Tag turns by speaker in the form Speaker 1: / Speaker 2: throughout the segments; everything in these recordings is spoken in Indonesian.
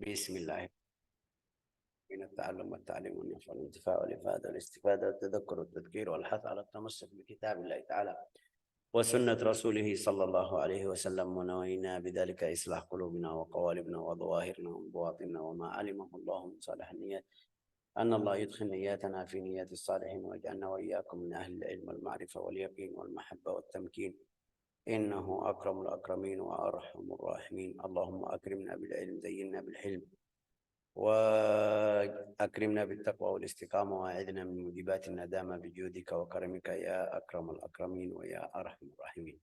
Speaker 1: بسم الله. من التعلم والتعليم والنفع والانتفاع والإفادة والاستفادة والتذكر والتذكير والحث على التمسك بكتاب الله تعالى وسنة رسوله صلى الله عليه وسلم، ونوينا بذلك إصلاح قلوبنا وقوالبنا وظواهرنا وبواطننا وما علمه الله من صالح النيات، أن الله يدخل نياتنا في نيات الصالحين، واجعلنا وإياكم من أهل العلم والمعرفة واليقين والمحبة والتمكين، إنه أكرم الأكرمين وأرحم الراحمين. اللهم أكرمنا بالعلم، زينا بالحلم، وأكرمنا بالتقوى والاستقامة، وأعذنا من موجبات الندامة بجودك وكرمك يا أكرم الأكرمين ويا أرحم الراحمين.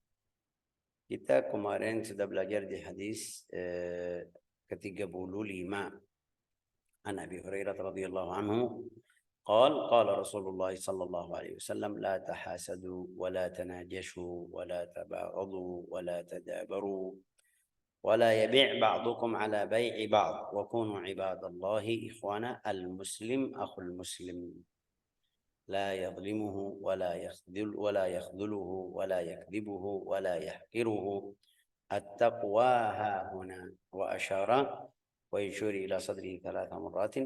Speaker 1: Kita kemarin sudah belajar di hadis ke-35 an Abi Hurairah radhiyallahu anhu قال رسول الله صلى الله عليه وسلم لا تحاسدوا ولا تناجشوا ولا تباغضوا ولا تدابروا ولا يبيع بعضكم على بيع بعض وكونوا عباد الله إخوانا. المسلم أخو المسلم لا يظلمه ولا يخذله ولا يكذبه ولا يحقره. التقوى ها هنا. وأشار ويشير إلى صدره 3 مرات.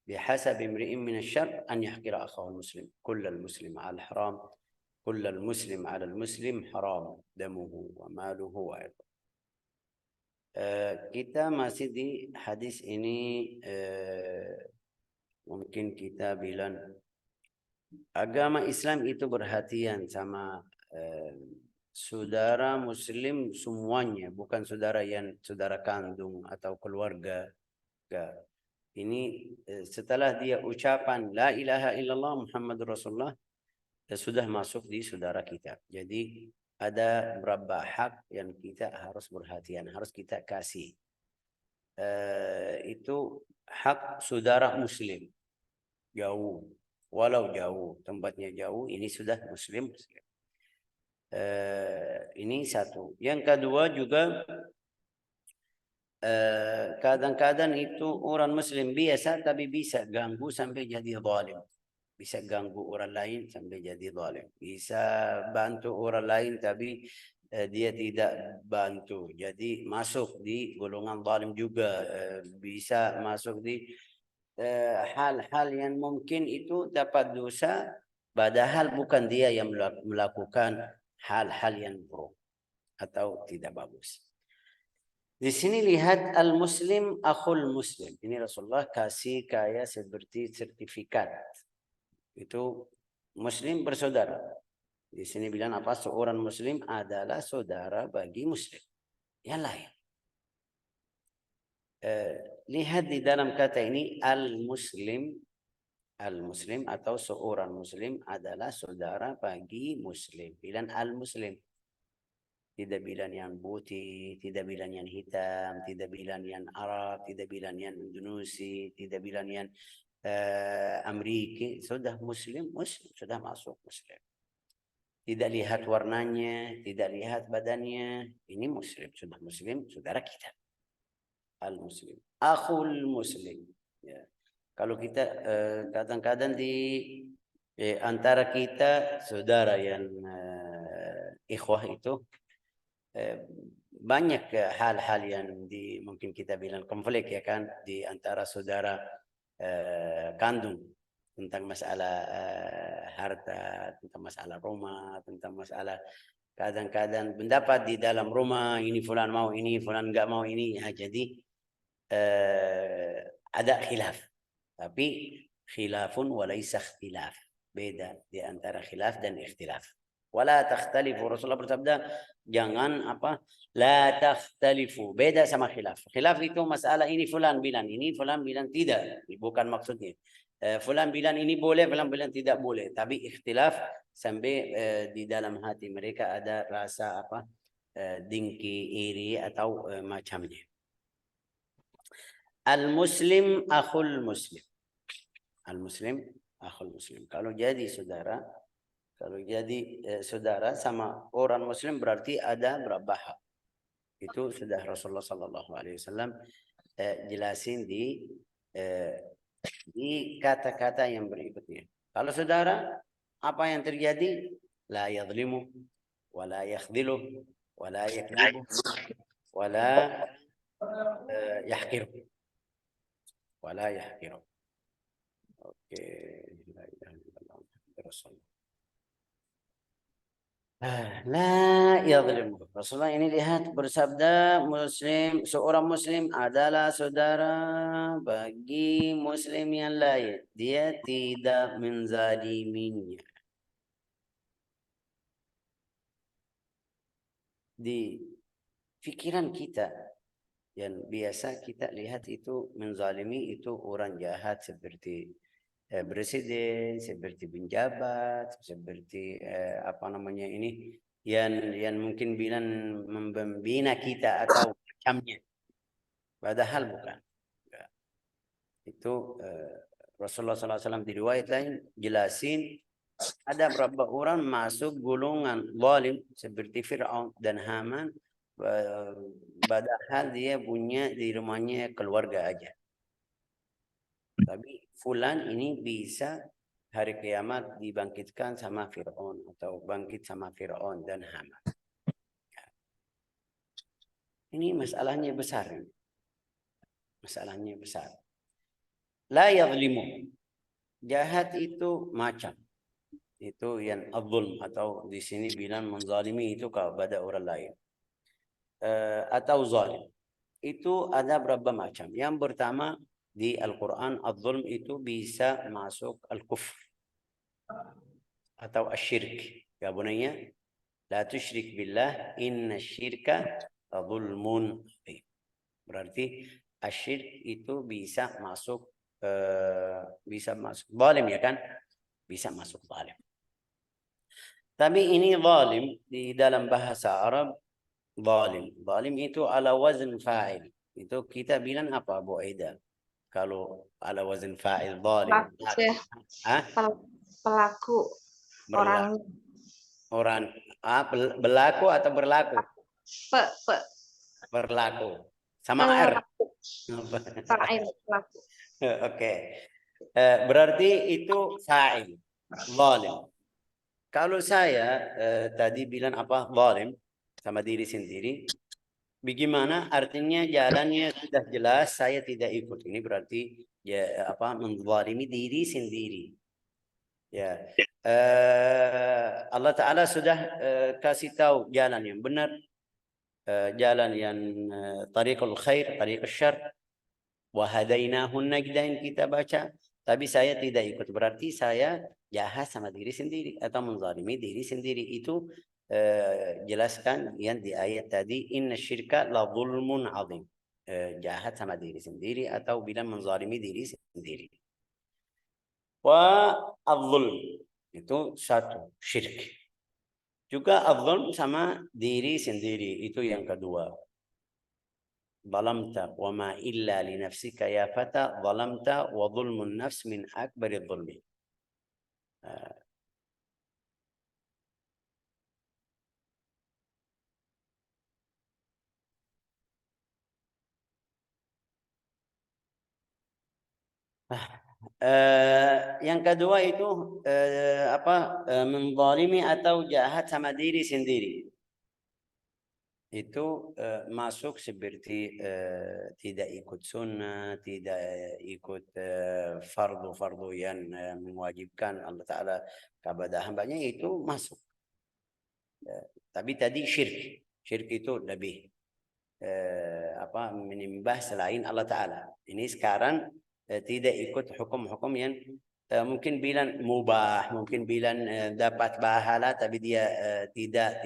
Speaker 1: بحسب امرئ من الشر أن يحقر أخاه المسلم. كل المسلم على الحرام، كل المسلم على المسلم حرام دمه وماله وعرضه. Kita masih di hadis ini, mungkin kita bilang agama Islam itu perhatian sama saudara muslim semuanya, bukan saudara kandung atau keluarga. Ini setelah dia ucapan la ilaha illallah Muhammadur Rasulullah, sudah masuk di saudara kita. Jadi ada beberapa hak yang kita harus perhatian, harus kita kasih. Itu hak saudara muslim. Jauh, walau jauh, tempatnya jauh, ini sudah muslim. Ini satu. Yang kedua juga, kadang-kadang itu orang muslim biasa tapi bisa ganggu sampai jadi zalim. Bisa ganggu orang lain sampai jadi zalim. Bisa bantu orang lain tapi dia tidak bantu. Jadi masuk di golongan zalim juga. Bisa masuk di hal-hal yang mungkin itu dapat dosa, padahal bukan dia yang melakukan hal-hal yang buruk atau tidak bagus. Di sini lihat al-muslim akhul muslim. Ini Rasulullah kasih kayak seperti sertifikat. Itu muslim bersaudara. Di sini bilang apa? Seorang muslim adalah saudara bagi muslim yang lain. Lihat di dalam kata ini al-muslim atau seorang muslim adalah saudara bagi muslim. Bilang al-muslim. Tidak bilang yang putih, tidak bilang yang hitam, tidak bilang yang Arab, tidak bilang yang Indonesia, tidak bilang yang Amerika. Sudah muslim, sudah masuk muslim. Tidak lihat warnanya, tidak lihat badannya. Ini muslim, sudah muslim, saudara kita. Al-muslim. Akhul muslim. Ya. Kalau kita kadang-kadang di antara kita, saudara yang ikhwah itu, banyak hal-hal yang mungkin kita bilang konflik ya kan, di antara saudara kandung, tentang masalah harta, tentang masalah rumah, tentang masalah kadang-kadang pendapat di dalam rumah, ini fulan mau ini, fulan enggak mau ini. Ya, jadi ada khilaf, tapi khilafun walaysa ikhtilaf. Beda di antara khilaf dan ikhtilaf. Wala takhtalifu. Rasulullah bersabda, jangan apa? La takhtalifu. Beda sama khilaf. Khilaf itu masalah ini fulan bilang ini, fulan bilang tidak. Bukan maksudnya. Fulan bilang ini boleh, fulan bilang tidak boleh. Tapi ikhtilaf sampai di dalam hati mereka ada rasa apa? Dengki, iri atau macamnya. Al-muslim akhul muslim. Al-muslim akhul muslim. Kalau jadi saudara sama orang muslim berarti ada berapa hak. Itu sudah Rasulullah sallallahu alaihi wasallam jelasin di kata-kata yang berikutnya. Kalau saudara, apa yang terjadi? La yadhlimu wa la yakhdhilu wa la yakdzibu wa la yahqiru. wala yahqiru. Oke, la ilaha illallah Rasulullah. La yadhlimu. Rasulullah ini lihat bersabda, muslim, seorang muslim adalah saudara bagi muslim yang lain. Dia tidak menzaliminya. Di pikiran kita yang biasa kita lihat itu menzalimi itu orang jahat seperti presiden, seperti penjabat, seperti apa namanya ini yang mungkin bilang membina kita atau macamnya. Padahal bukan. Itu Rasulullah SAW di riwayat lain jelasin ada berapa orang masuk golongan zalim seperti Fir'aun dan Haman, padahal dia punya di rumahnya keluarga aja. Tapi fulan ini bisa hari kiamat dibangkitkan sama Fir'aun atau bangkit sama Fir'aun dan Haman. Ini masalahnya besar. Masalahnya besar. La yadhlimu. Jahat itu macam. Itu yang adzulm atau di sini bilang menzalimi itu kepada orang lain. Atau zalim. Itu ada berapa macam. Yang pertama di Al-Quran adzulm itu bisa masuk al-kufr atau asyirk. Ya bunayya, la tusyrik billah inna syirka adzulmun. Berarti asyirk itu bisa masuk zalim ya kan? Bisa masuk zalim. Tapi ini zalim di dalam bahasa Arab zalim. Zalim itu ala wazn fa'il. Itu kita bilang apa Bu Aida? Kalau ala wazn fa'il zalim.
Speaker 2: Pelaku.
Speaker 1: Orang berlaku atau berlaku? Berlaku. Sama R.
Speaker 2: Pelaku.
Speaker 1: Oke. Berarti itu fa'il. Zalim. Kalau saya tadi bilang apa? Zalim sama diri sendiri. Bagaimana artinya jalannya sudah jelas saya tidak ikut. Ini berarti ya apa menzalimi diri sendiri. Ya. Allah Ta'ala sudah kasih tahu jalan yang benar, jalan yang tariqul khair, tariqul syar, wa hadainahun najdain kita baca, tapi saya tidak ikut. Berarti saya jahat sama diri sendiri atau menzalimi diri sendiri. Itu jelaskan yang di ayat tadi, inna syirka la zulmun azim. Jahat sama diri sendiri atau bilang menzalimi diri sendiri. Wa al-zulm itu satu syirik. Juga al-zulm sama diri sendiri itu yang kedua. Zalamta wa ma illa li nafsika ya fata zalamta wa zulmun nafs min akbaril zulmi. Yang kedua itu menzalimi atau jahat sama diri sendiri. Itu masuk seperti tidak ikut sunnah, tidak ikut fardu-fardu yang mewajibkan Allah Ta'ala kepada hambanya, itu masuk. Tapi tadi syirik. Syirik itu lebih menyembah selain Allah Ta'ala. Ini sekarang tidak ikut hukum-hukum yang mungkin bilang mubah, mungkin bilang dapat pahala, tapi dia tidak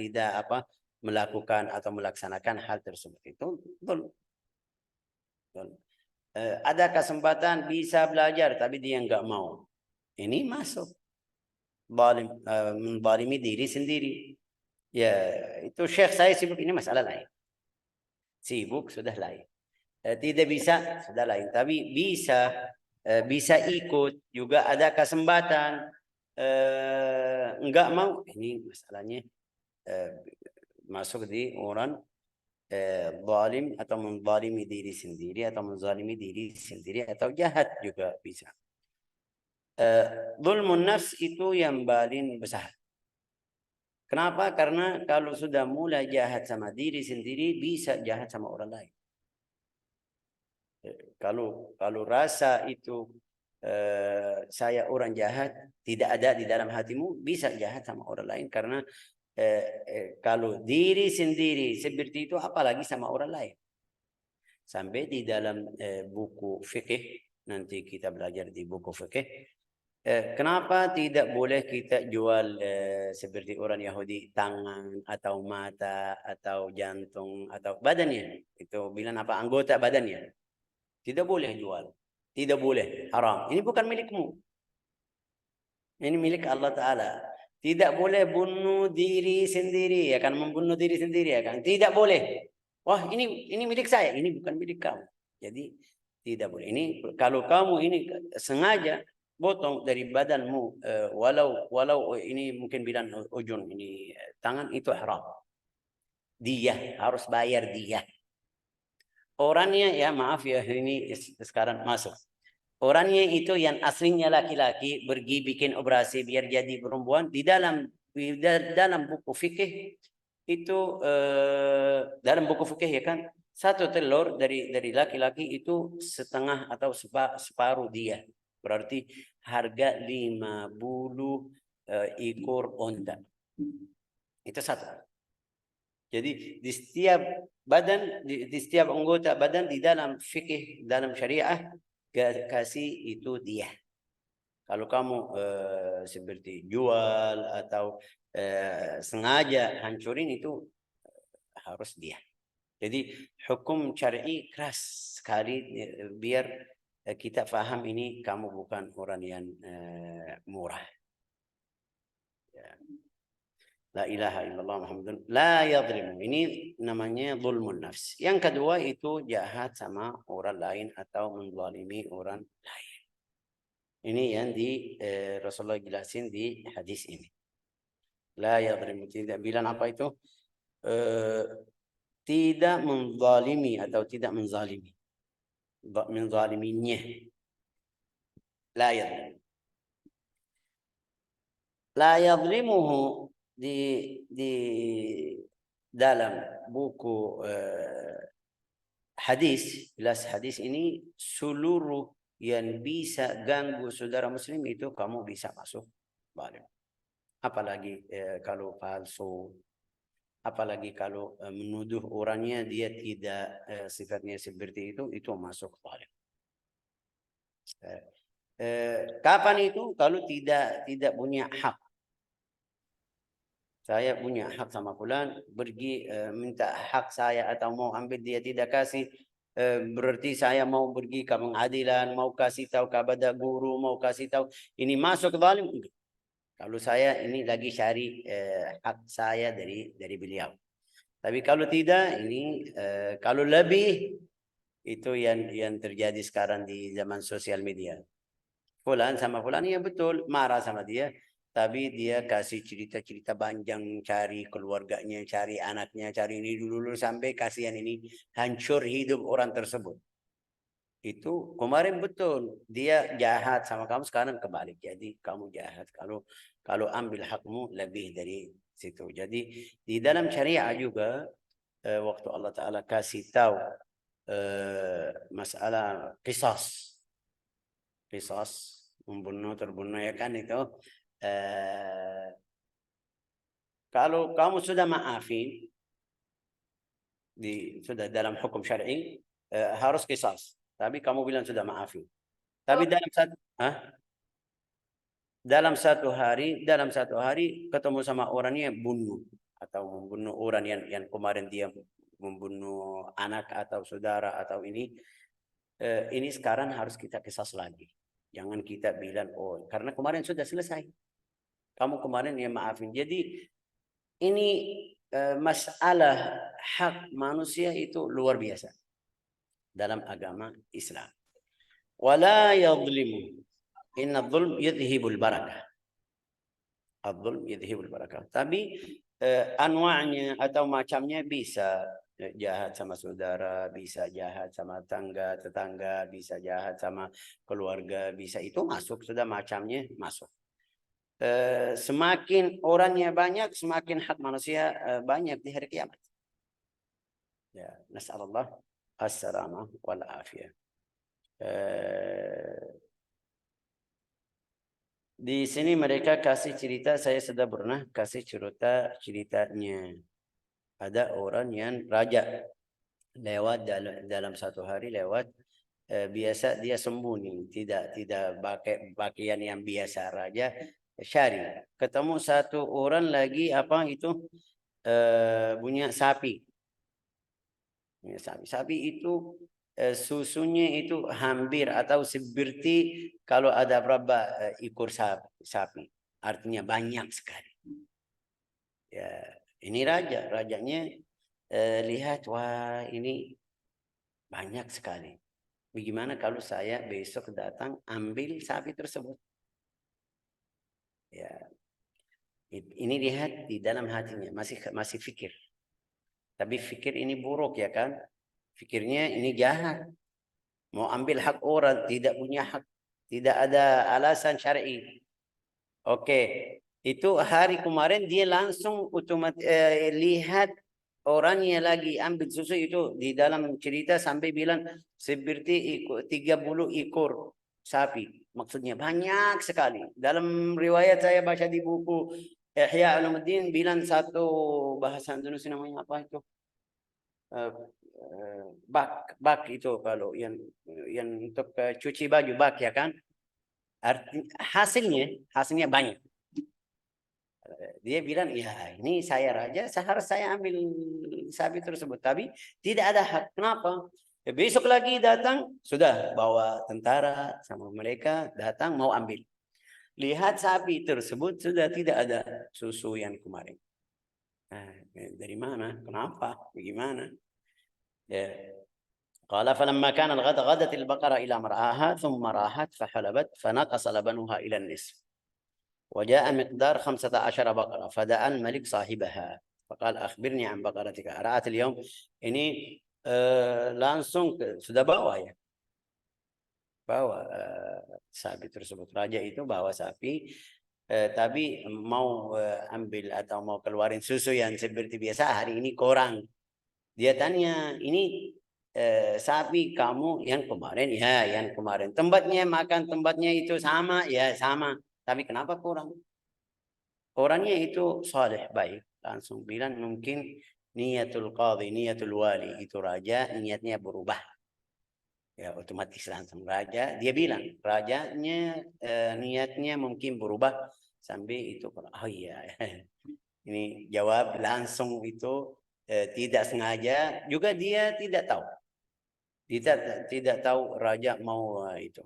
Speaker 1: melakukan atau melaksanakan hal tersebut. Itu betul. Ada kesempatan bisa belajar, tapi dia enggak mau. Ini masuk menzalimi diri sendiri. Ya, itu Syekh saya sibuk, ini masalah lain. Sibuk sudah lain. Tidak bisa sudah lain, tapi bisa ikut juga ada kesempatan. Enggak mau, ini masalahnya masuk di orang zalim atau menzalimi diri sendiri atau menzalimi diri sendiri atau jahat juga bisa. Zulmun nafs itu yang paling besar. Kenapa? Karena kalau sudah mulai jahat sama diri sendiri, bisa jahat sama orang lain. Kalau rasa itu saya orang jahat tidak ada di dalam hatimu, bisa jahat sama orang lain karena kalau diri sendiri seperti itu, apalagi sama orang lain. Sampai di dalam buku fikih, nanti kita belajar di buku fikih, kenapa tidak boleh kita jual seperti orang Yahudi tangan atau mata atau jantung atau badannya, itu bilang apa, anggota badannya. Tidak boleh jual. Tidak boleh. Haram. Ini bukan milikmu. Ini milik Allah Ta'ala. Tidak boleh bunuh diri sendiri. Akan membunuh diri sendiri. Tidak boleh. Wah, ini milik saya. Ini bukan milik kamu. Jadi tidak boleh. Ini kalau kamu ini sengaja potong dari badanmu, walau ini mungkin bilang ujung ini tangan, itu haram. Dia harus bayar dia. Orangnya ya maaf ya, ini sekarang masuk. Orangnya itu yang aslinya laki-laki pergi bikin operasi biar jadi perempuan. Di dalam buku fikih itu dalam buku fikih ya kan, satu telur dari laki-laki itu setengah atau separuh dia. Berarti harga 50 ekor onta. Itu satu. Jadi di setiap badan, di setiap anggota badan di dalam fikih, dalam syariah, kasih itu dia. Kalau kamu seperti jual atau sengaja hancurin, itu harus dia. Jadi hukum syar'i keras sekali, biar kita paham ini kamu bukan orang yang murah. Ya. La ilaha illallah Muhammadun la yadhlimu. Ini namanya zulmun nafs. Yang kedua itu jahat sama orang lain atau menzalimi orang lain. Ini yang di Rasulullah jelasin di hadis ini. La yadhlimu, tidak bilang apa itu? Tidak menzalimi atau tidak menzalimi. Menzaliminya. La yadhlimu. La yadhlimuhu di dalam buku hadis, jelas hadis ini seluruh yang bisa ganggu saudara muslim itu kamu bisa masuk zalim. Apalagi kalau palsu, apalagi kalau menuduh orangnya dia tidak sifatnya seperti itu masuk zalim. Kapan itu? Kalau tidak punya hak. Saya punya hak sama fulan, pergi minta hak saya atau mau ambil dia tidak kasih, berarti saya mau pergi ke pengadilan, mau kasih tahu kepada guru, mau kasih tahu, ini masuk zalim. Kalau saya ini lagi cari hak saya dari beliau. Tapi kalau tidak, ini kalau lebih itu yang terjadi sekarang di zaman sosial media. Fulan sama fulan, ya betul, marah sama dia. Tapi dia kasih cerita-cerita panjang, cari keluarganya, cari anaknya, cari ini dulu sampai kasihan ini hancur hidup orang tersebut. Itu kemarin betul dia jahat sama kamu, sekarang kebalik. Jadi kamu jahat kalau ambil hakmu lebih dari situ. Jadi di dalam syariah juga waktu Allah Ta'ala kasih tahu masalah qisas, membunuh terbunuh ya kan itu. Kalau kamu sudah maafin, sudah dalam hukum syar'i harus qisas. Tapi kamu bilang sudah maafin. Tapi dalam satu hari ketemu sama orangnya bunuh atau membunuh orang yang kemarin dia membunuh anak atau saudara atau ini sekarang harus kita qisas lagi. Jangan kita bilang oh karena kemarin sudah selesai. Kamu kemarin ya maafin. Jadi ini masalah hak manusia itu luar biasa dalam agama Islam. Wala yadhlimu. Inna dhulm yudhibul barakah. Adh-dhulm yudhibul barakah. Tapi anwa'nya atau macamnya bisa jahat sama saudara, bisa jahat sama tetangga, bisa jahat sama keluarga, bisa itu masuk, sudah macamnya masuk. Semakin orangnya banyak, semakin hak manusia banyak di hari kiamat. Ya, nas'alullah as-salamah wal afiyah. Di sini mereka kasih cerita, saya sudah pernah kasih ceritanya. Ada orang yang raja lewat dalam satu hari lewat, biasa dia sembunyi, tidak pakai pakaian yang biasa raja syari. Ketemu satu orang lagi punya sapi. Punya sapi. Sapi itu susunya itu hampir atau seperti kalau ada berapa ekor sapi. Artinya banyak sekali. Ya, ini rajanya lihat, wah ini banyak sekali. Bagaimana kalau saya besok datang ambil sapi tersebut? Ya, ini lihat di dalam hatinya masih fikir. Tapi fikir ini buruk ya kan? Fikirnya ini jahat. Mau ambil hak orang, tidak punya hak. Tidak ada alasan syar'i. Oke, itu hari kemarin dia langsung lihat orangnya lagi ambil susu itu di dalam cerita sampai bilang seperti 30 ekor sapi. Maksudnya banyak sekali. Dalam riwayat saya baca di buku Ihya Ulumuddin bilang satu bahasa Indonesia namanya apa itu? Bak itu kalau yang untuk cuci baju bak ya kan? Hasilnya banyak. Dia bilang, ya ini saya raja, seharusnya saya ambil sapi tersebut. Tapi tidak ada hak. Kenapa? Ya, besok lagi datang, sudah bawa tentara sama mereka, datang mau ambil. Lihat sapi tersebut sudah tidak ada susu yang kemarin. Nah, dari mana? Kenapa? Bagaimana? Ya. قال فلما كان الغد غدت البقرة إلى مرعاها ثم راحت فحلبت فنقص لبنها إلى النصف وجاء مقدار 15 بقرة فدعا الملك صاحبها فقال أخبرني عن بقرتك رأت اليوم ini langsung sudah bawa ya sapi tersebut. Raja itu bawa sapi tapi mau ambil atau mau keluarin susu yang seperti biasa hari ini kurang. Dia tanya, ini sapi kamu yang kemarin? Ya, yang kemarin. Tempatnya itu sama? Ya, sama. Tapi kenapa kurang? Orangnya itu saleh, baik. Langsung bilang mungkin niatul qadhi, niatul wali. Itu raja, niatnya berubah. Ya, otomatis langsung raja. Dia bilang, rajanya niatnya mungkin berubah. Sampai itu, oh iya. Ini jawab langsung itu tidak sengaja. Juga dia tidak tahu. Tidak tahu raja mau itu.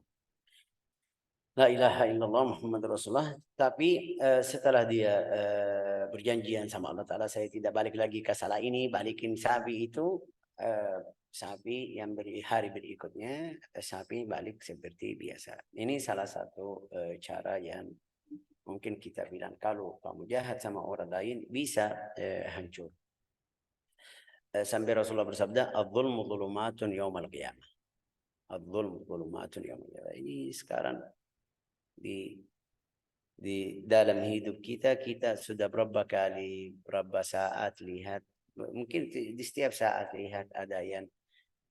Speaker 1: La ilaha illallah Muhammad Rasulullah. Tapi setelah dia berjanjian sama Allah Ta'ala, saya tidak balik lagi ke salah ini, balikin sapi itu, sapi yang hari berikutnya, sapi balik seperti biasa. Ini salah satu cara yang mungkin kita bilang, kalau kamu jahat sama orang lain, bisa hancur. Sampai Rasulullah bersabda, "Adz-dzulmu dzulumatun yaumal qiyamah." Adz-dzulmu dzulumatun yaumal qiyamah. Ini sekarang di dalam hidup kita sudah berapa kali, berapa saat lihat, mungkin di setiap saat lihat ada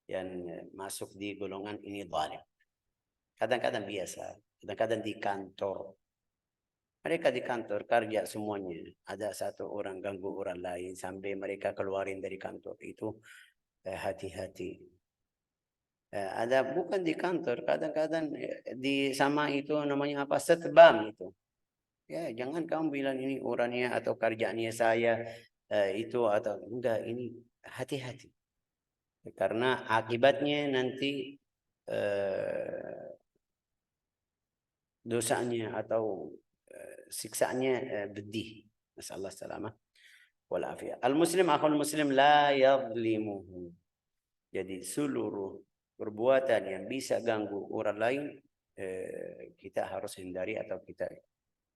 Speaker 1: yang masuk di golongan ini zalim. Kadang-kadang biasa, kadang-kadang di kantor. Mereka di kantor kerja semuanya. Ada satu orang ganggu orang lain sampai mereka keluarin dari kantor itu. Hati-hati. Ada bukan di kantor, kadang-kadang di sama itu namanya apa, setbam itu. Ya, jangan kamu bilang ini orangnya atau kerjaannya saya itu atau enggak, ini hati-hati. Karena akibatnya nanti dosanya atau siksaannya bedih. Masalah salamah wal afiyah. Al-muslim akhul muslim la yadlimuhu. Jadi seluruh perbuatan yang bisa ganggu orang lain kita harus hindari atau kita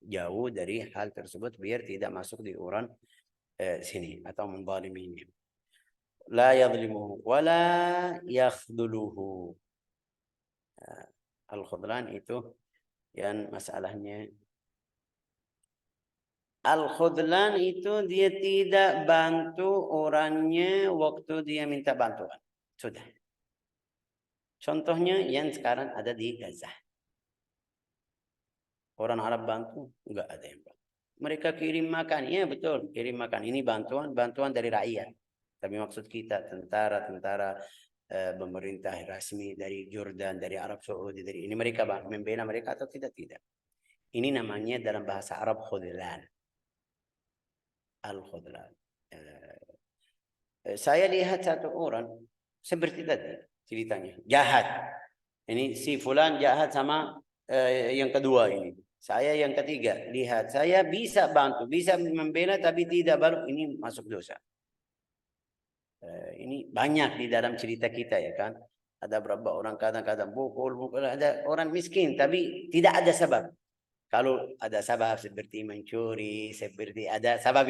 Speaker 1: jauh dari hal tersebut biar tidak masuk di orang sini atau menzaliminya. La yadlimuhu wa la yakhduluhu. Al-khudlan itu yang masalahnya. Al-khudlan itu dia tidak bantu orangnya waktu dia minta bantuan. Sudah. Contohnya yang sekarang ada di Gaza. Orang Arab bantu, enggak ada yang bantu. Mereka kirim makan, ya betul, kirim makan. Ini bantuan dari rakyat. Tapi maksud kita tentara pemerintah resmi dari Jordan, dari Arab Saudi, dari ini mereka membela mereka atau tidak? Tidak. Ini namanya dalam bahasa Arab khudlan. Al-khudlan. Saya lihat satu orang seperti tadi ceritanya, jahat. Ini si fulan jahat sama yang kedua ini. Saya yang ketiga, lihat saya bisa bantu, bisa membela tapi tidak baru ini masuk dosa. Ini banyak di dalam cerita kita ya kan. Ada berapa orang kadang-kadang pukul, ada orang miskin tapi tidak ada sebab. Kalau ada sebab seperti mencuri, seperti ada sebab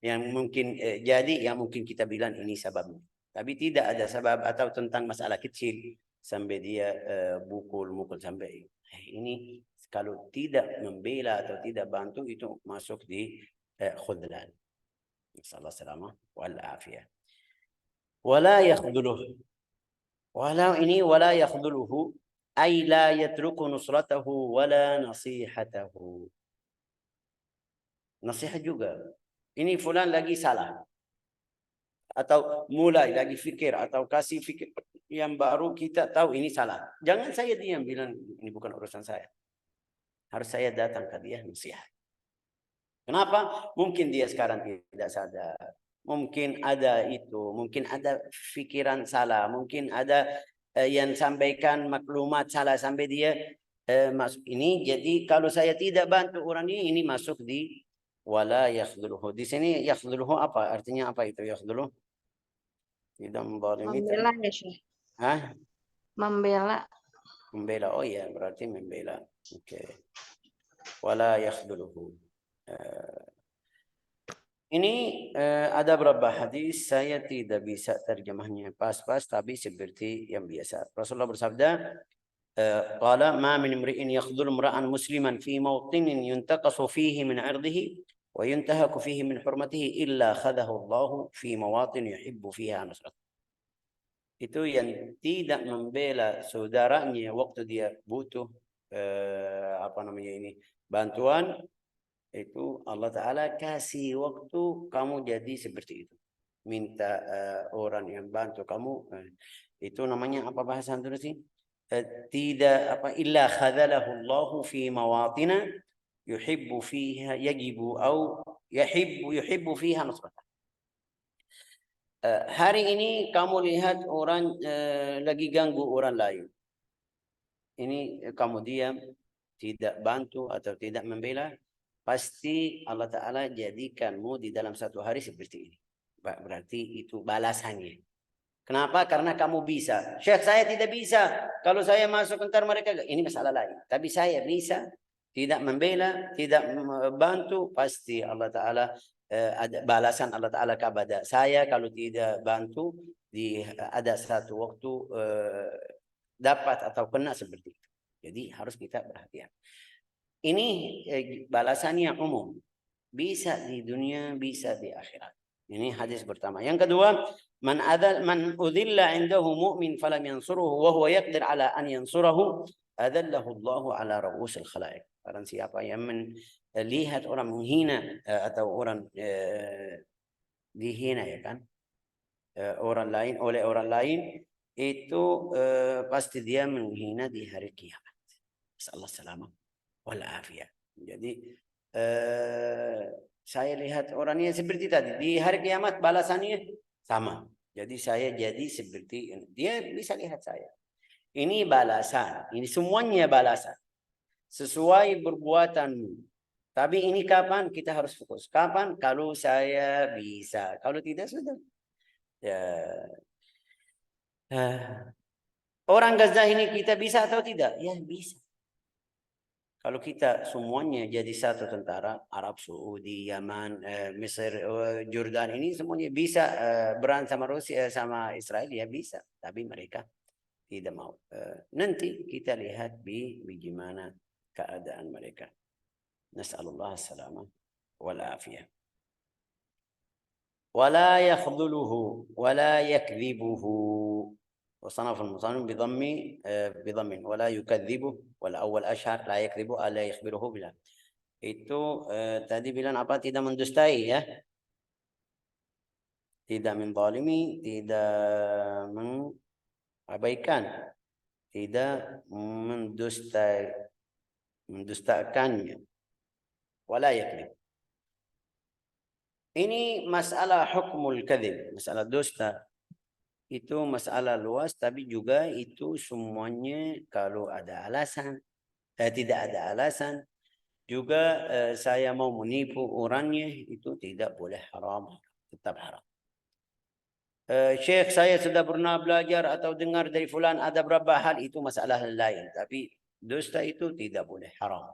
Speaker 1: yang mungkin jadi, yang mungkin kita bilang ini sebabnya. Tapi tidak ada sebab atau tentang masalah kecil sampai dia mukul sampai ini kalau tidak membela atau tidak bantu itu masuk di khudlan. Insyaallah salamah wal afiyah. Wala yakhdhuluh. Wala yakhdhuluhu ay la yatruku nusratahu wala nasihatahu. Nasihat juga. Ini fulan lagi salah. Atau mulai lagi fikir atau kasih fikir yang baru kita tahu ini salah. Jangan saya diam bilang ini bukan urusan saya. Harus saya datang ke dia nasihat. Kenapa? Mungkin dia sekarang tidak sadar. Mungkin ada itu, mungkin ada pikiran salah, mungkin ada yang sampaikan maklumat salah sampai dia masuk ini. Jadi kalau saya tidak bantu orang ini masuk di wala yakhdhuluhu. Di sini yakhdhuluhu apa? Artinya apa itu yakhdhuluh? Tidak membalimi.
Speaker 2: Membela ya, Syekh.
Speaker 1: Hah?
Speaker 2: Membela.
Speaker 1: Membela. Oh ya, berarti membela. Oke. Wala yakhdhuluhu. Ini ada beberapa hadis saya tidak bisa terjemahnya pas-pas tapi seperti yang biasa. Rasulullah bersabda, qala ma min imri'in yakhdhulu imra'an musliman fi mawtinin yuntaqasu fihi min 'irdihi wa yuntahaku fihi min hurmatihi illa khadahu Allah fi mawatin yuhibbu fiha nusrat. Itu yang tidak membela saudaranya waktu dia butuh bantuan, itu Allah Ta'ala kasih waktu kamu jadi seperti itu. Minta orang yang bantu kamu. Itu namanya apa bahasa Indonesia? Tidak apa illa khadalahu Allahu fi mawatina yuhibbu fiha yajibu au yuhibbu fiha nusrata. Hari ini kamu lihat orang lagi ganggu orang lain. Ini kamu diam, tidak bantu atau tidak membela. Pasti Allah Ta'ala jadikanmu di dalam satu hari seperti ini. Berarti itu balasannya. Kenapa? Karena kamu bisa. Syekh, saya tidak bisa. Kalau saya masuk entar mereka, ini masalah lain. Tapi saya bisa, tidak membela, tidak membantu, pasti Allah Ta'ala ada balasan Allah Ta'ala kepada saya. Kalau tidak bantu, ada satu waktu dapat atau kena seperti itu. Jadi harus kita perhatian. Ini balasannya umum. Bisa di dunia, bisa di akhirat. Ini hadis pertama. Yang kedua, man udhilla indahu mu'min falam yansuruhu wa huwa yaqdir ala an yansurahu adallahu Allahu ala ru'usil khalaiq. Barang siapa yang melihat orang menghina atau orang dihina ya kan, orang lain oleh orang lain, itu pasti dia menghina di hari kiamat. Insyaallah selamat wal afiyah. Jadi saya lihat orangnya seperti tadi di hari kiamat balasannya sama. Jadi saya jadi seperti ini. Dia bisa lihat saya. Ini balasan. Ini semuanya balasan. Sesuai perbuatanmu. Tapi ini kapan kita harus fokus? Kapan? Kalau saya bisa. Kalau tidak sudah. Ya. Orang Gaza ini kita bisa atau tidak? Ya bisa. Kalau kita semuanya jadi satu tentara, Arab Saudi, Yaman, Mesir, Jordan ini semuanya bisa berantem sama Rusia, sama Israel ya bisa. Tapi mereka tidak mau. Nanti kita lihat bagaimana keadaan mereka. Nas'alullah as-salamah wal afiyah. Wala yakhdhuluhu wala yakdhibuhu وصنف المصنف بضم ولا يكذبه والأول أشهر لا يكذبه ألا يخبره بلا. Itu tadi bilang apa? Tidak mendustai ya. Tidak menzalimi, tidak mengabaikan, tidak mendustakannya. Wala yakdzib. Ini masalah hukmul kadzib, masalah dusta. Itu masalah luas, tapi juga itu semuanya kalau ada alasan, tidak ada alasan, juga saya mau menipu orangnya, itu tidak boleh, haram, tetap haram. Syekh, saya sudah pernah belajar atau dengar dari fulan ada berapa hal, itu masalah lain. Tapi dusta itu tidak boleh, haram.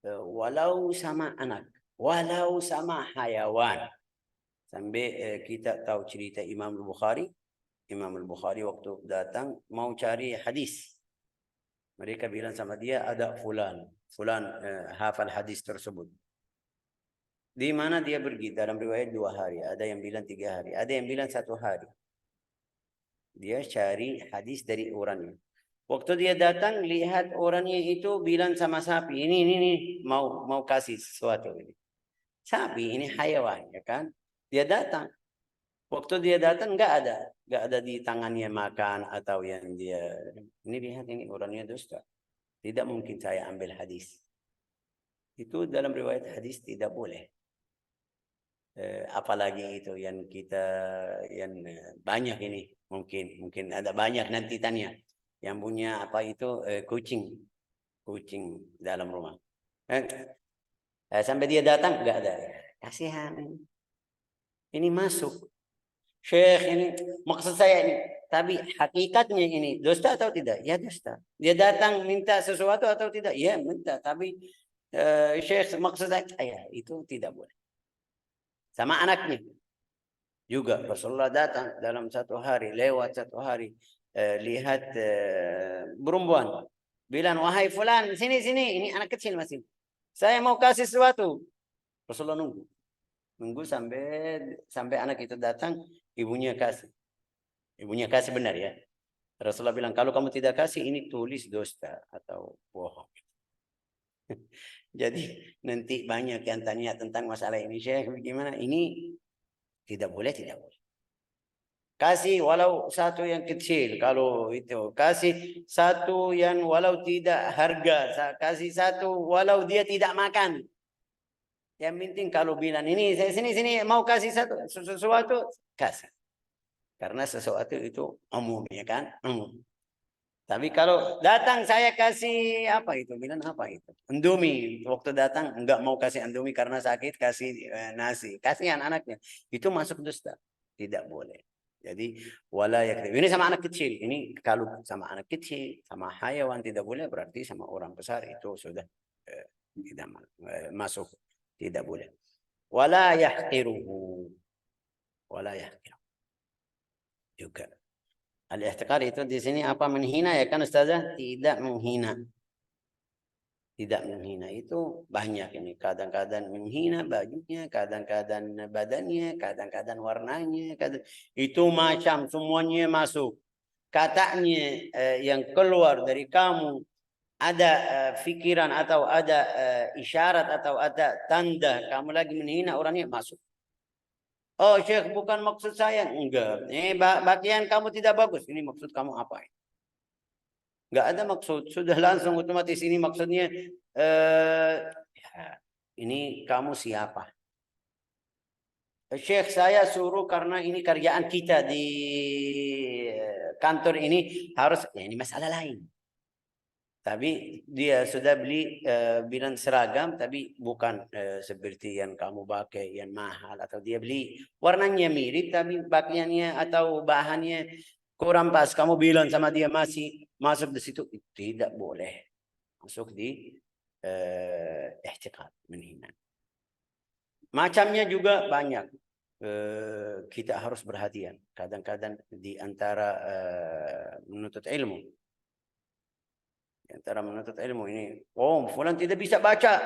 Speaker 1: Walau sama anak, walau sama hayawan. Sampai kita tahu cerita Imam Al-Bukhari. Imam Al-Bukhari waktu datang mau cari hadis. Mereka bilang sama dia ada fulan. Fulan hafal hadis tersebut. Di mana dia pergi? Dalam riwayat 2 hari. Ada yang bilang 3 hari. Ada yang bilang 1 hari. Dia cari hadis dari orangnya. Waktu dia datang, lihat orangnya itu bilang sama sapi. Ini mau kasih sesuatu ini. Sapi ini hayawan, ya kan? Dia datang. Waktu dia datang nggak ada di tangannya makan atau yang dia. Ini lihat ini orangnya dusta. Tidak mungkin saya ambil hadis. Itu dalam riwayat hadis tidak boleh. Apalagi itu yang kita yang banyak ini mungkin ada banyak nanti tanya yang punya apa itu kucing dalam rumah. Sampai dia datang nggak ada. Kasihan ini masuk. Syekh ini maksud saya ini, tapi hakikatnya ini dusta atau tidak? Ya dusta. Dia datang minta sesuatu atau tidak? Ya minta, tapi Syekh maksud saya ya itu tidak boleh. Sama anaknya juga Rasulullah datang dalam 1 hari, lewat 1 hari, lihat perempuan, bilang wahai fulan sini ini anak kecil masih, saya mau kasih sesuatu. Rasulullah nunggu sampai anak itu datang, ibunya kasih benar ya. Rasulullah bilang kalau kamu tidak kasih ini tulis dusta atau bohong. Jadi nanti banyak yang tanya tentang masalah ini, Syekh bagaimana? Ini tidak boleh. Kasih walau 1 yang kecil, kalau itu kasih 1 yang walau tidak harga, kasih 1 walau dia tidak makan. Yang penting kalau bilang ini sini mau kasih sesuatu, kasih. Karena sesuatu itu umum ya kan? Umum. Tapi kalau datang saya kasih apa itu? Bilang apa itu? Indomie. Waktu datang enggak mau kasih Indomie karena sakit, kasih nasi. Kasihan anaknya. Itu masuk dusta. Tidak boleh. Jadi wala yakdzib. Ini sama anak kecil. Ini kalau sama anak kecil, sama hayawan tidak boleh, berarti sama orang besar itu sudah tidak masuk. Tidak boleh. Wala yahqiruhu. Wala yahqiruhu. Juga. Al-ihtiqar itu di sini apa, menghina ya kan Ustazah? Tidak menghina. Tidak menghina itu banyak ini. Kadang-kadang menghina bajunya, kadang-kadang badannya, kadang-kadang warnanya. Itu macam semuanya masuk. Katanya yang keluar dari kamu ada pikiran atau ada isyarat atau ada tanda kamu lagi menghina orangnya, masuk. Oh Syekh bukan maksud saya. Enggak. Bagian kamu tidak bagus. Ini maksud kamu apa? Enggak ada maksud. Sudah langsung otomatis ini maksudnya. Ini kamu siapa? Syekh saya suruh karena ini kerjaan kita di kantor ini harus. Ya, ini masalah lain. Tapi dia sudah beli bilang seragam, tapi bukan seperti yang kamu pakai yang mahal, atau dia beli warnanya mirip tapi pakaiannya atau bahannya kurang pas. Kamu bilang sama dia masih masuk di situ, tidak boleh masuk di ihtiqar, menghina. Macamnya juga banyak. Kita harus berhati-hati. Kadang-kadang di antara menuntut ilmu. Antara menuntut ilmu ini, oh fulan tidak bisa baca.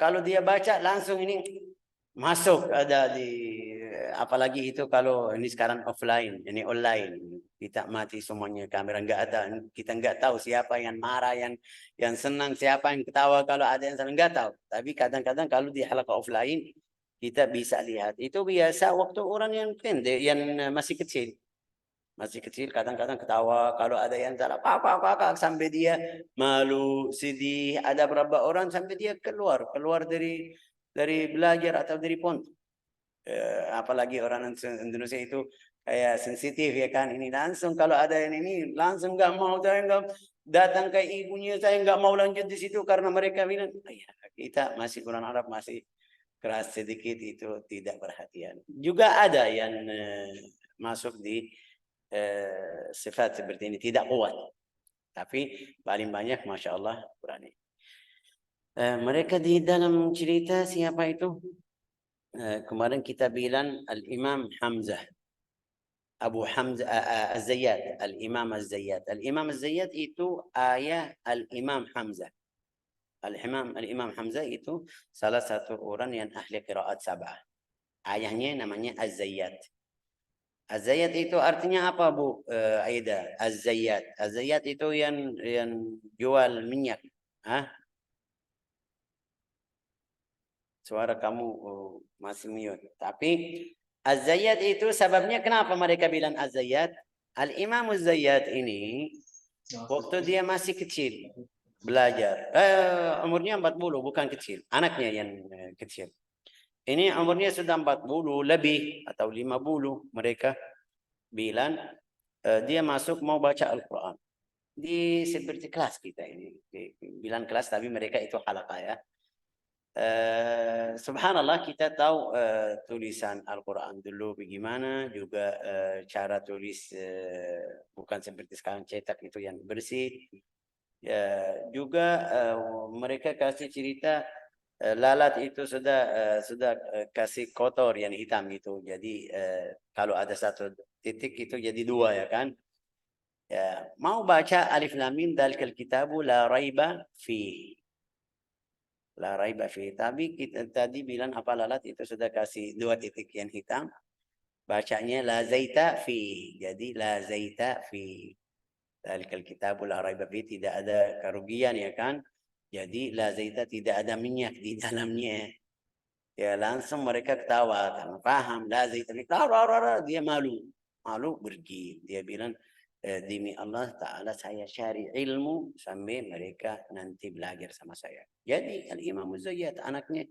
Speaker 1: Kalau dia baca langsung ini masuk ada di apalagi itu kalau ini sekarang offline, ini online, kita mati semuanya, kamera nggak ada, kita nggak tahu siapa yang marah, yang senang, siapa yang ketawa, kalau ada yang senang nggak tahu. Tapi kadang-kadang kalau di halaqah offline kita bisa lihat. Itu biasa waktu orang yang pendek, yang masih kecil. Masih kecil kadang-kadang ketawa, kalau ada yang salah kakak sampai dia malu, sedih, ada berapa orang sampai dia keluar dari belajar atau dari pondok. Apalagi orang Indonesia itu kayak sensitif ya kan, ini langsung kalau ada yang ini langsung nggak mau, saya nggak datang ke ibunya, saya nggak mau lanjut di situ karena mereka bilang ya, kita masih Quran Arab masih keras sedikit, itu tidak perhatian. Juga ada yang masuk di sifat seperti ini tidak kuat, tapi paling banyak masya Allah berani. Mereka di dalam cerita siapa itu? Kemarin kita bilang Al-Imam Hamzah, Abu Hamzah Az-Zayyat, Al-Imam Az-Zayyat. Al-Imam Az-Zayyat itu ayah Al-Imam Hamzah. Al-Imam Hamzah itu salah satu orang yang ahli qiraat sab'ah. Ayahnya namanya Az-Zayyat. Az-Zayyat itu artinya apa, Bu Aida? Az-Zayyat. Az-Zayyat itu yang jual minyak. Hah? Suara kamu masih mute. Tapi Az-Zayyat itu sebabnya kenapa mereka bilang Az-Zayyat? Al-Imam Az-Zayyat ini waktu dia masih kecil belajar. Umurnya 40, bukan kecil. Anaknya yang kecil. Ini umurnya sudah 40 lebih atau 50. Mereka bilang dia masuk mau baca Al-Quran. Di seperti kelas kita ini. Bilang kelas tapi mereka itu halaqah ya. Subhanallah kita tahu tulisan Al-Quran dulu bagaimana, juga cara tulis bukan seperti sekarang cetak itu yang bersih. Juga mereka kasih cerita lalat itu sudah kasih kotor yang hitam itu. Jadi kalau ada satu titik itu jadi dua ya kan. Mau baca Alif Lam Mim Dzalikal Kitabu la raiba fi. La raiba fi. Tapi kita tadi bilang apa, lalat itu sudah kasih dua titik yang hitam. Bacanya la zaita fi. Jadi la zaita fi. Dzalikal kitabu la raiba fi, tidak ada kerugian ya kan. Jadi la zaita tidak ada minyak di dalamnya. Ya langsung mereka ketawa karena paham la zaita fi. Dia malu. Malu pergi. Dia bilang demi Allah Ta'ala saya cari ilmu sampai mereka nanti belajar sama saya. Jadi Al-Imam Az-Zayyat anaknya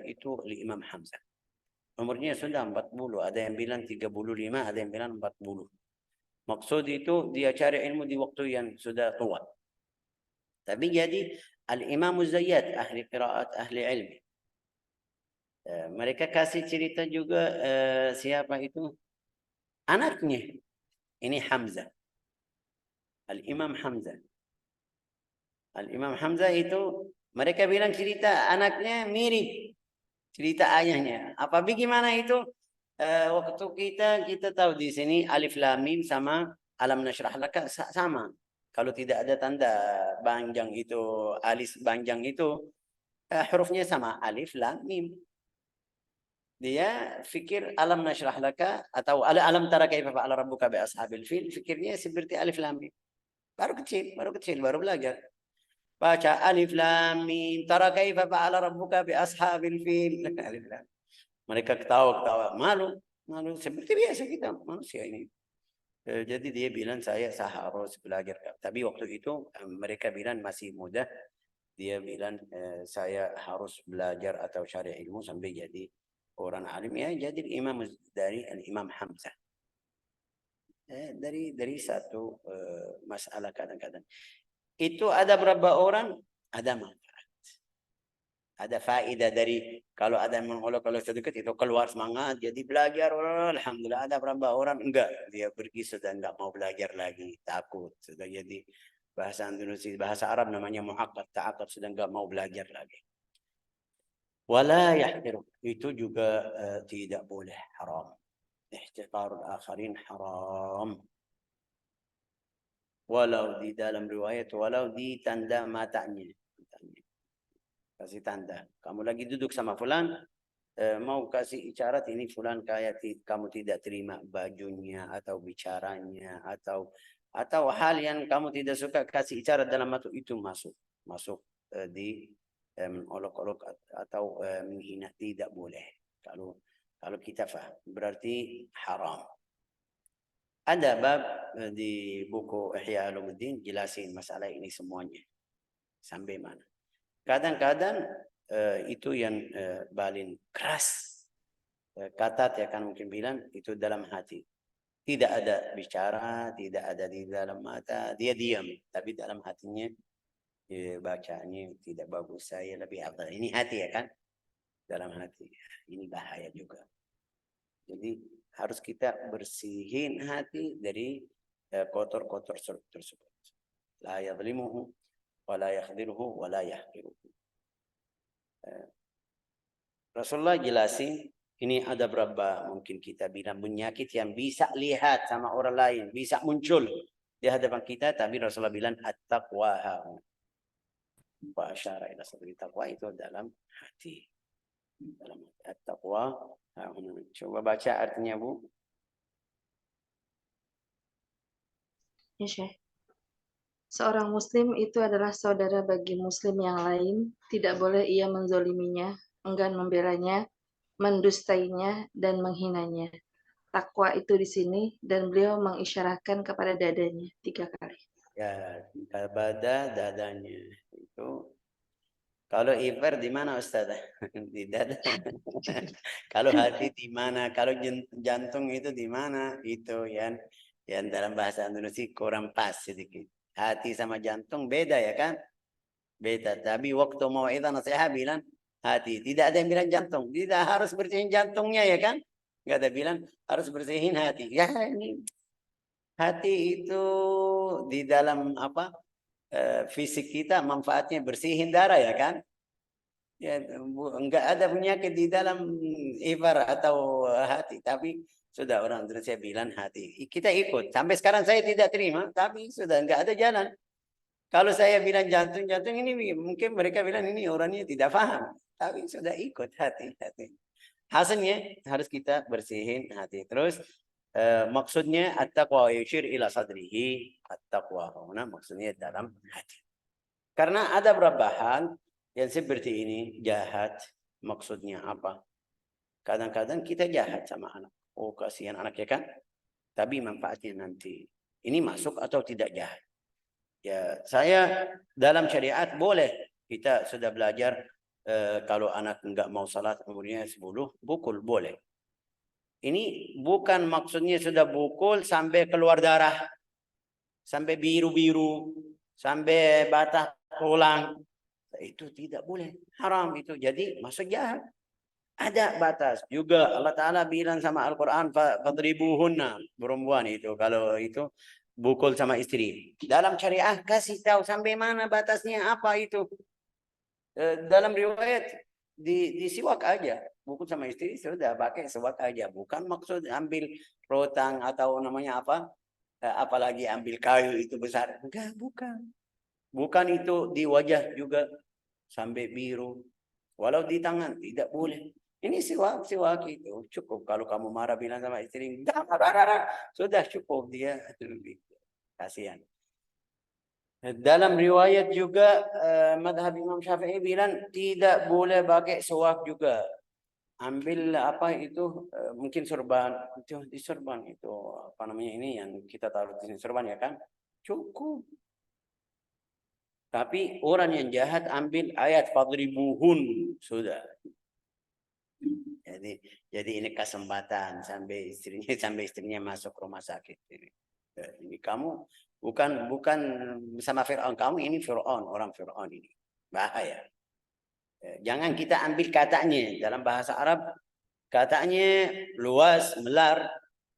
Speaker 1: itu Al-Imam Hamzah. Umurnya sudah 40, ada yang bilang 35, ada yang bilang 40. Maksud itu dia cari ilmu di waktu yang sudah tua. Tapi jadi Al-Imam Az-Zayyat ahli qiraat, ahli ilmi. Mereka kasih cerita juga siapa itu? Anaknya. Ini Hamzah. Al-Imam Hamzah. Al-Imam Hamzah itu mereka bilang cerita anaknya mirip cerita ayahnya. Apa bagaimana itu? Waktu kita tahu di sini Alif Lam Mim sama Alam Nashrah Laka sama. Kalau tidak ada tanda panjang itu, alis panjang itu, hurufnya sama, Alif Lam Mim. Dia fikir Alam Nashrah Laka atau Alam Tara Kaifa Fa'ala Rabbuka bi Ashabil Fil, fikirnya seperti Alif Lam Mim. Baru kecil, baru belajar. Baca Alif Lam Mim, Tara Kaifa Fa'ala Rabbuka bi Ashabil Fil. Alif Lam. Mereka ketawa, malu seperti biasa kita manusia ini. Jadi dia bilang saya harus belajar. Tapi waktu itu mereka bilang masih muda. Dia bilang saya harus belajar atau cari ilmu sampai jadi orang alim ya. Jadi imam dari Imam Hamzah. Dari satu masalah kadang-kadang. Itu ada berapa orang? Ada manfaat. Ada faedah dari kalau ada yang mengolok kalau sedikit itu keluar semangat jadi belajar. Alhamdulillah. Ada berapa orang enggak, dia pergi sudah enggak mau belajar lagi, takut sudah jadi bahasa Indonesia, bahasa Arab namanya muhaqqaq, ta'aqqab, sudah enggak mau belajar lagi. Wala yahqiru, itu juga tidak boleh, haram. Ihtiqarul akharin haram. Walau di dalam riwayat walau di tanda matanya. Kasih tanda. Kamu lagi duduk sama fulan, mau kasih isyarat ini fulan kayak kamu tidak terima bajunya atau bicaranya atau hal yang kamu tidak suka, kasih isyarat dalam itu masuk di olok-olok atau menghina, tidak boleh. Kalau kita faham berarti haram. Ada bab di buku Ihya Ulumuddin jelasin masalah ini semuanya sampai mana. Kadang-kadang itu yang paling keras. Kata dia kan mungkin bilang itu dalam hati. Tidak ada bicara, tidak ada di dalam mata. Dia diam, tapi dalam hatinya bacanya tidak bagus. Saya lebih afdal. Ini hati ya kan? Dalam hati. Ini bahaya juga. Jadi harus kita bersihin hati dari kotor-kotor tersebut. La yadlimuhu wa la yakhdiruhu wa la yahqiruhu. Rasulullah jelasin ini ada berapa mungkin kita bilang penyakit yang bisa lihat sama orang lain, bisa muncul di hadapan kita, tapi Rasulullah bilang at-taqwa wa asyara ila sadri. Taqwa itu dalam hati. Dalam at-taqwa. Coba baca artinya, Bu.
Speaker 2: Ya, Syekh. Seorang muslim itu adalah saudara bagi muslim yang lain, tidak boleh ia menzoliminya, enggan membelanya, mendustainya, dan menghinanya. Takwa itu di sini, dan beliau mengisyaratkan kepada dadanya 3 kali.
Speaker 1: Ya, kepada dadanya itu. Kalau iver di mana Ustaz? Di dada. Kalau hati di mana? Kalau jantung itu di mana? Itu yang dalam bahasa Indonesia kurang pas sedikit. Hati sama jantung beda ya kan? Beda. Tapi waktu mau itu nasihat bilang hati. Tidak ada yang bilang jantung. Tidak harus bersihin jantungnya ya kan? Nggak ada bilang harus bersihin hati. Ya ini hati itu di dalam apa? Fisik kita manfaatnya bersihin darah ya kan? Ya, enggak ada penyakit di dalam ibar atau hati, tapi sudah orang Indonesia bilang hati. Kita ikut. Sampai sekarang saya tidak terima, tapi sudah enggak ada jalan. Kalau saya bilang jantung ini mungkin mereka bilang ini orangnya tidak paham, tapi sudah ikut hati. Hasilnya harus kita bersihin hati. Terus maksudnya at-taqwa yushir ila sadrihi, at-taqwa maksudnya dalam hati. Karena ada beberapa hal yang seperti ini jahat, maksudnya apa? Kadang-kadang kita jahat sama anak. Oh kasihan anak ya kan? Tapi manfaatnya nanti. Ini masuk atau tidak jahat? Ya, saya dalam syariat boleh. Kita sudah belajar kalau anak enggak mau salat umurnya 10, pukul boleh. Ini bukan maksudnya sudah pukul sampai keluar darah, sampai biru-biru, sampai batah tulang. Itu tidak boleh, haram itu. Jadi masuk jahat. Ada batas juga. Allah Ta'ala bilang sama Al-Quran fadribuhunna, perempuan itu kalau itu bukul sama istri. Dalam syariah kasih tahu sampai mana batasnya, apa itu. Dalam riwayat di siwak aja, bukul sama istri sudah pakai siwak aja, bukan maksud ambil rotang atau namanya apa, apalagi ambil kayu itu besar, enggak, bukan itu. Di wajah juga sampai biru, walau di tangan tidak boleh. Ini siwak itu cukup. Kalau kamu marah bilang sama istri, sudah cukup, dia kasihan. Dalam riwayat juga madhab Imam Syafi'i bilang tidak boleh pakai siwak juga. Ambil apa itu mungkin sorban, itu di sorban itu apa namanya ini yang kita taruh di sini sorban ya kan, cukup. Tapi orang yang jahat ambil ayat fadribuhun sudah. Jadi ini kesempatan sampai istrinya masuk rumah sakit ini. Ini kamu bukan sama Fir'aun, kamu ini Fir'aun, orang Fir'aun ini. Bahaya. Jangan kita ambil katanya. Dalam bahasa Arab katanya luas, melar,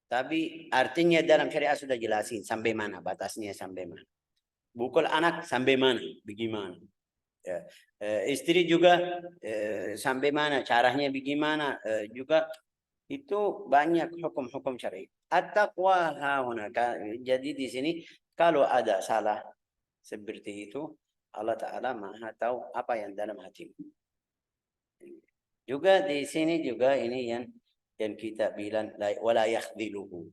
Speaker 1: tapi artinya dalam syariat sudah jelasin sampai mana batasnya, sampai mana. Bukul anak sampai mana, bagaimana. Ya. Istri juga sampai mana, caranya bagaimana, juga itu banyak hukum-hukum syar'i. At-taqwa hauna. Jadi di sini kalau ada salah seperti itu, Allah Ta'ala Maha tahu apa yang dalam hatimu. Juga di sini juga ini yang kita bilang wala yakhdhiluhu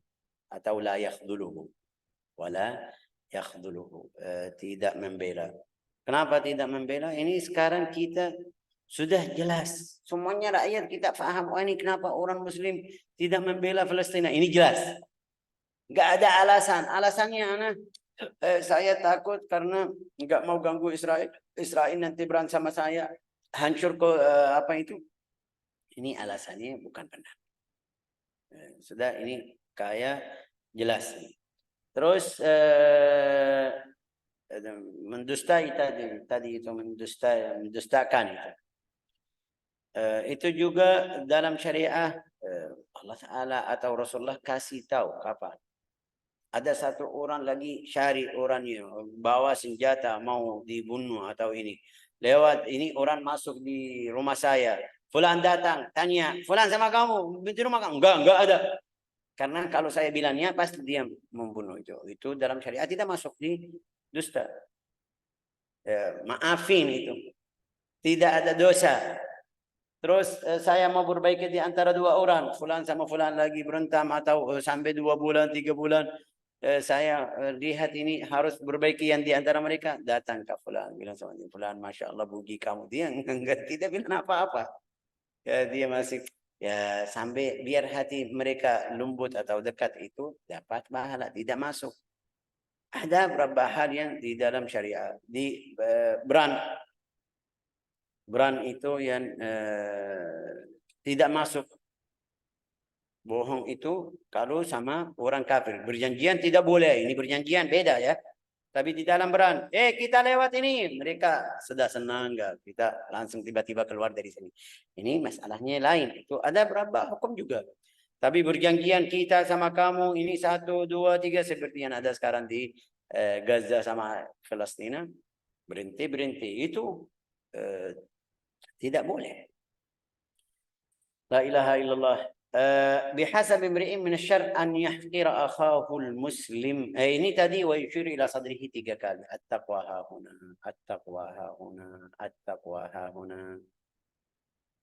Speaker 1: atau la yakhdhuluhu. Wala yakhdhuluhu. Tidak membela. Kenapa tidak membela? Ini sekarang kita sudah jelas. Semuanya rakyat kita paham. Oh, ini kenapa orang Muslim tidak membela Palestina. Ini jelas. Nggak ada alasan. Alasannya anak, saya takut karena nggak mau ganggu Israel. Israel nanti berantem sama saya. Hancur ke apa itu. Ini alasannya bukan benar. Sudah ini kayak jelas. Terus mendustai tadi itu mendustakan itu. Itu juga dalam syariah Allah Ta'ala atau Rasulullah kasih tahu kapan. Ada satu orang lagi cari orangnya bawa senjata mau dibunuh atau ini. Lewat ini orang masuk di rumah saya. Fulan datang, tanya, Fulan sama kamu, di rumah kamu? Enggak ada. Karena kalau saya bilangnya pasti dia membunuh itu. Itu dalam syariat tidak masuk di dusta. Maafin itu. Tidak ada dosa. Terus saya mau berbaiki di antara dua orang. Fulan sama Fulan lagi berantem atau sampai 2 bulan, 3 bulan. Saya lihat ini harus berbaiki yang di antara mereka. Datang ke Fulan. Bilang sama dia, Fulan, Masya Allah bugi kamu. Dia tidak bilang apa-apa. Dia masih ya sampai biar hati mereka lembut atau dekat itu dapat pahala, tidak masuk. Ada beberapa hal yang di dalam syariat di brand itu yang tidak masuk. Bohong itu kalau sama orang kafir. Berjanjian tidak boleh. Ini berjanjian beda ya. Tapi di dalam brand, kita lewat ini. Mereka sudah senang enggak? Kita langsung tiba-tiba keluar dari sini. Ini masalahnya lain. Itu ada berapa hukum juga. Tapi berjanjian kita sama kamu, ini 1, 2, 3. Seperti yang ada sekarang di Gaza sama Palestina. Berhenti. Itu tidak boleh. La ilaha illallah. بحسب امرئ من الشر أن يحقر أخاه المسلم. ini tadi ويشير إلى صدره 3 kali. التقوى ها هنا, التقوى ها هنا, التقوى ها هنا.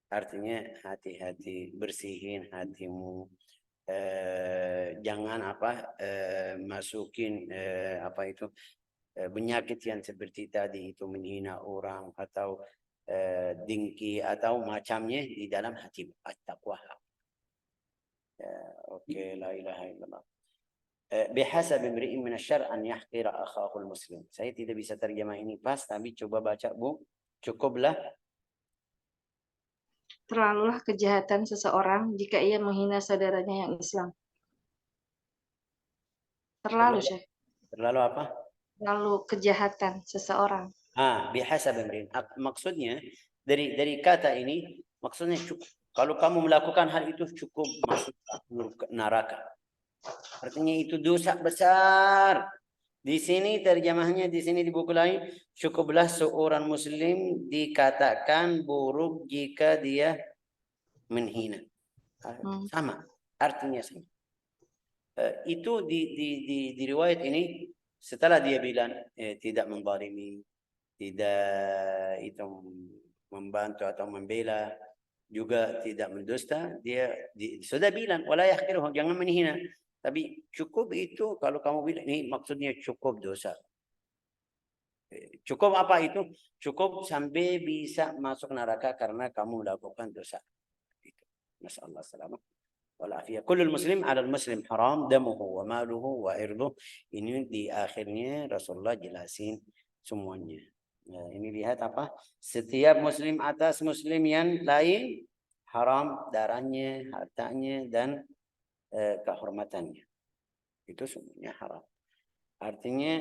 Speaker 1: Artinya hati-hati, bersihin hatimu. Jangan masukin penyakit yang seperti tadi itu menghina orang atau dengki atau macamnya di dalam hati. At-taqwa. Oke, la ilaha illallah. Bihasab imri'in min asy-syarr an yahqira akhahul muslim. Saya tidak bisa terjemah ini pas, tapi coba baca, Bu. Cukuplah.
Speaker 2: Terlalulah kejahatan seseorang jika ia menghina saudaranya yang Islam. Terlalu, Syekh.
Speaker 1: Terlalu apa?
Speaker 2: Terlalu kejahatan seseorang.
Speaker 1: Bihasab imri'in. Maksudnya dari kata ini maksudnya cukup. Kalau kamu melakukan hal itu cukup masuk neraka. Artinya itu dosa besar. Di sini terjemahnya di sini di buku lain, cukuplah seorang muslim dikatakan buruk jika dia menghina. Sama, artinya sama. Itu di riwayat ini setelah dia bilang tidak menzalimi, tidak itu membantu atau membela, juga tidak mendusta, dia sudah bilang wala yahqiruhu, jangan menghina. Tapi cukup itu kalau kamu bilang ini maksudnya cukup dosa. Cukup apa itu? Cukup sampai bisa masuk neraka karena kamu melakukan dosa. Itu. Masyaallah selamat. Wal afiyah. Kullul muslim 'alal muslim haram damuhu wa maluhu wa irduhu. Ini di akhirnya Rasulullah jelasin semuanya. Nah, ini lihat apa? Setiap muslim atas muslim yang lain haram darahnya, hartanya dan kehormatannya. Itu semuanya haram. Artinya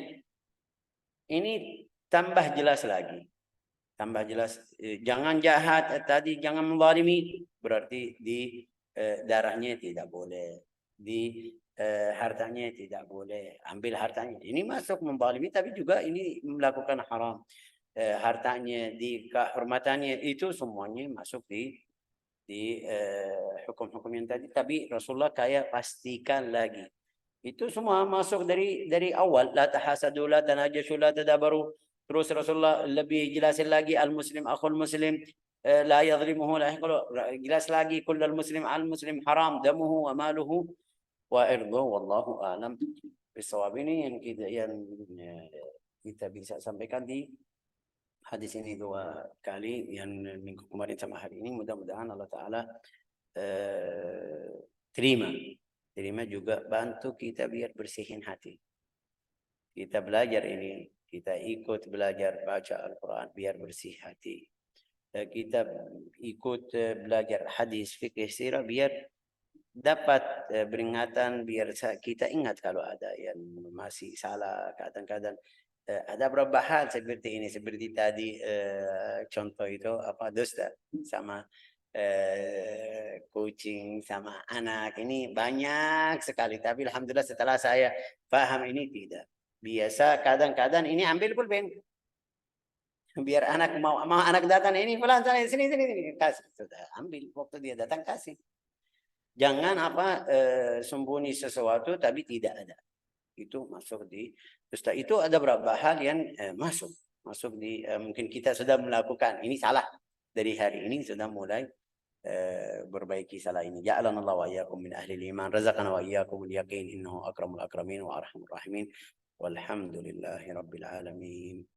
Speaker 1: ini tambah jelas lagi. Tambah jelas. Jangan jahat tadi, jangan menzalimi. Berarti di darahnya tidak boleh. Di hartanya tidak boleh. Ambil hartanya. Ini masuk menzalimi tapi juga ini melakukan haram. Hartanya, di kehormatannya itu semuanya masuk di hukum-hukum yang tadi. Tapi Rasulullah kayak pastikan lagi. Itu semua masuk dari awal. La tahasadu, la tanajashu, la tadabaru. Terus Rasulullah lebih jelasin lagi al-muslim akhul muslim. لا يظلمه لا يقول jelas lagi kullal muslim al muslim haram damuhu wa maluhu wa irduhu wallahu a'lam bisawab. Ini yang kita bisa sampaikan di hadis ini 2 kali, yang minggu kemarin sama hari ini. Mudah-mudahan Allah Ta'ala terima juga, bantu kita biar bersihin hati. Kita belajar ini, kita ikut belajar baca Al-Quran biar bersih hati. Kita ikut belajar hadis fikih sirah biar dapat peringatan, biar kita ingat kalau ada yang masih salah. Kadang-kadang ada beberapa hal seperti ini, seperti tadi contoh itu apa, dusta sama kucing sama anak, ini banyak sekali. Tapi alhamdulillah setelah saya paham ini tidak biasa. Kadang-kadang ini ambil pulpen biar anak mau anak datang, ini pelan sini kasih, sudah ambil waktu dia datang kasih. Jangan sembunyi sesuatu tapi tidak ada, itu masuk di dusta. Itu ada beberapa hal yang masuk di mungkin kita sudah melakukan ini salah, dari hari ini sudah mulai berbaiki salah ini. Ja'alana Allah wa iyyakum min ahli iman, razaqana wa iyyakum al-yaqin, innahu akramul akramin wa arhamur rahimin, walhamdulillahi rabbil alamin.